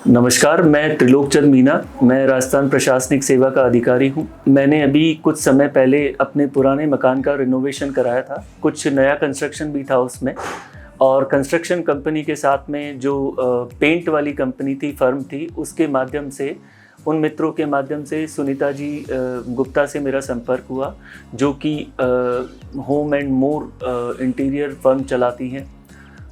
नमस्कार, मैं त्रिलोक चंद मीना। मैं राजस्थान प्रशासनिक सेवा का अधिकारी हूँ। मैंने अभी कुछ समय पहले अपने पुराने मकान का रिनोवेशन कराया था। कुछ नया कंस्ट्रक्शन भी था उसमें, और कंस्ट्रक्शन कंपनी के साथ में जो पेंट वाली कंपनी थी, फर्म थी, उसके माध्यम से, उन मित्रों के माध्यम से सुनीता जी गुप्ता से मेरा संपर्क हुआ, जो कि home and more interior firm चलाती हैं।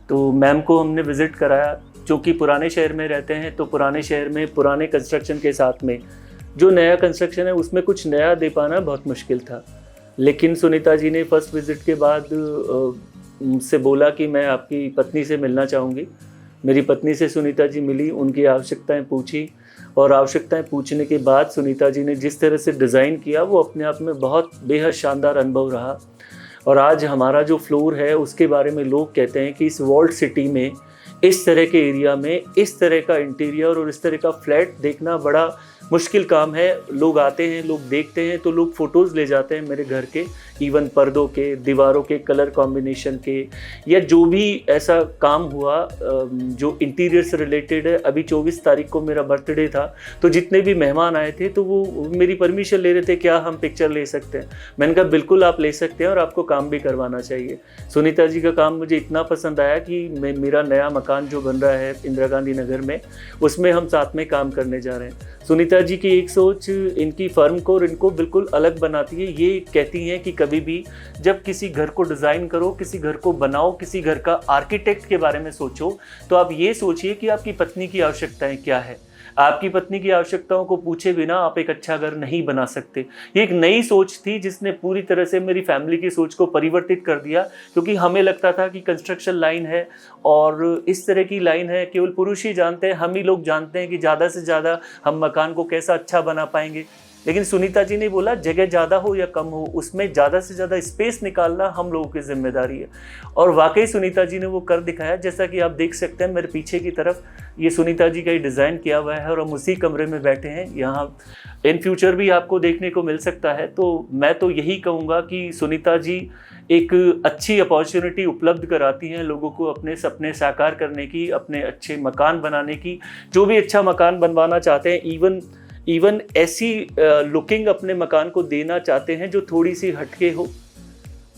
तो मैम को हमने विज़िट कराया। चूँकि पुराने शहर में रहते हैं, तो पुराने शहर में पुराने कंस्ट्रक्शन के साथ में जो नया कंस्ट्रक्शन है उसमें कुछ नया दे पाना बहुत मुश्किल था। लेकिन सुनीता जी ने फर्स्ट विज़िट के बाद मुझसे बोला कि मैं आपकी पत्नी से मिलना चाहूँगी। मेरी पत्नी से सुनीता जी मिली, उनकी आवश्यकताएं पूछी, और आवश्यकताएं पूछने के बाद सुनीता जी ने जिस तरह से डिज़ाइन किया वो अपने आप में बहुत बेहद शानदार अनुभव रहा। और आज हमारा जो फ्लोर है उसके बारे में लोग कहते हैं कि इस वॉल्ड सिटी में, इस तरह के एरिया में, इस तरह का इंटीरियर और इस तरह का फ्लैट देखना बड़ा मुश्किल काम है। लोग आते हैं, लोग देखते हैं, तो लोग फ़ोटोज़ ले जाते हैं मेरे घर के, इवन पर्दों के, दीवारों के कलर कॉम्बिनेशन के, या जो भी ऐसा काम हुआ जो इंटीरियर से रिलेटेड है। अभी 24 तारीख को मेरा बर्थडे था, तो जितने भी मेहमान आए थे तो वो मेरी परमिशन ले रहे थे, क्या हम पिक्चर ले सकते हैं। मैंने कहा बिल्कुल आप ले सकते हैं, और आपको काम भी करवाना चाहिए। सुनीता जी का काम मुझे इतना पसंद आया कि मेरा नया मकान जो बन रहा है इंदिरा गांधी नगर में, उसमें हम साथ में काम करने जा रहे हैं। सुनीता जी की एक सोच इनकी फर्म को और इनको बिल्कुल अलग बनाती है। ये कहती हैं कि कभी भी जब किसी घर को डिज़ाइन करो, किसी घर को बनाओ, किसी घर का आर्किटेक्ट के बारे में सोचो, तो आप ये सोचिए कि आपकी पत्नी की आवश्यकताएं क्या है। आपकी पत्नी की आवश्यकताओं को पूछे बिना आप एक अच्छा घर नहीं बना सकते। ये एक नई सोच थी जिसने पूरी तरह से मेरी फैमिली की सोच को परिवर्तित कर दिया, क्योंकि हमें लगता था कि कंस्ट्रक्शन लाइन है और इस तरह की लाइन है केवल पुरुष ही जानते हैं, हम ही लोग जानते हैं कि ज़्यादा से ज़्यादा हम मकान को कैसा अच्छा बना पाएंगे। लेकिन सुनीता जी ने बोला जगह ज़्यादा हो या कम हो, उसमें ज़्यादा से ज़्यादा स्पेस निकालना हम लोगों की जिम्मेदारी है। और वाकई सुनीता जी ने वो कर दिखाया। जैसा कि आप देख सकते हैं मेरे पीछे की तरफ, ये सुनीता जी का ही डिज़ाइन किया हुआ है, और हम उसी कमरे में बैठे हैं। यहाँ इन फ्यूचर भी आपको देखने को मिल सकता है। तो मैं तो यही कहूँगा कि सुनीता जी एक अच्छी अपॉर्चुनिटी उपलब्ध कराती हैं लोगों को अपने सपने साकार करने की, अपने अच्छे मकान बनाने की। जो भी अच्छा मकान बनवाना चाहते हैं, इवन ऐसी लुकिंग अपने मकान को देना चाहते हैं जो थोड़ी सी हटके हो।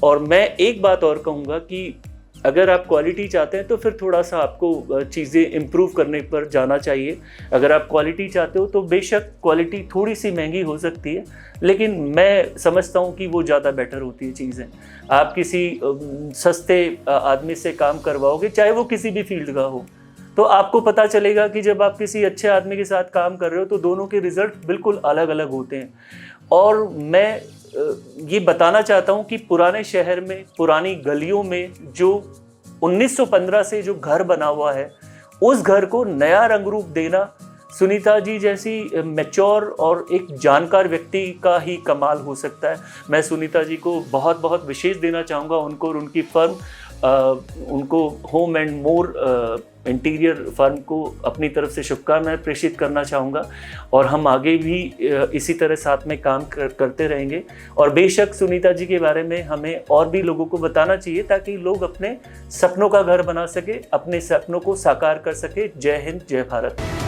और मैं एक बात और कहूँगा कि अगर आप क्वालिटी चाहते हैं तो फिर थोड़ा सा आपको चीज़ें इम्प्रूव करने पर जाना चाहिए। अगर आप क्वालिटी चाहते हो तो बेशक क्वालिटी थोड़ी सी महंगी हो सकती है, लेकिन मैं समझता हूँ कि वो ज़्यादा बेटर होती है चीज़ें। आप किसी सस्ते आदमी से काम करवाओगे, चाहे वो किसी भी फील्ड का हो, तो आपको पता चलेगा कि जब आप किसी अच्छे आदमी के साथ काम कर रहे हो तो दोनों के रिजल्ट बिल्कुल अलग अलग होते हैं। और मैं ये बताना चाहता हूँ कि पुराने शहर में, पुरानी गलियों में जो 1915 से जो घर बना हुआ है, उस घर को नया रंग रूप देना सुनीता जी जैसी मैच्योर और एक जानकार व्यक्ति का ही कमाल हो सकता है। मैं सुनीता जी को बहुत बहुत विशेष देना चाहूँगा, उनको और उनकी फर्म, उनको home and more interior firm को अपनी तरफ से शुभकामनाएं प्रेषित करना चाहूँगा। और हम आगे भी इसी तरह साथ में काम करते रहेंगे। और बेशक सुनीता जी के बारे में हमें और भी लोगों को बताना चाहिए, ताकि लोग अपने सपनों का घर बना सके, अपने सपनों को साकार कर सके। जय हिंद, जय भारत।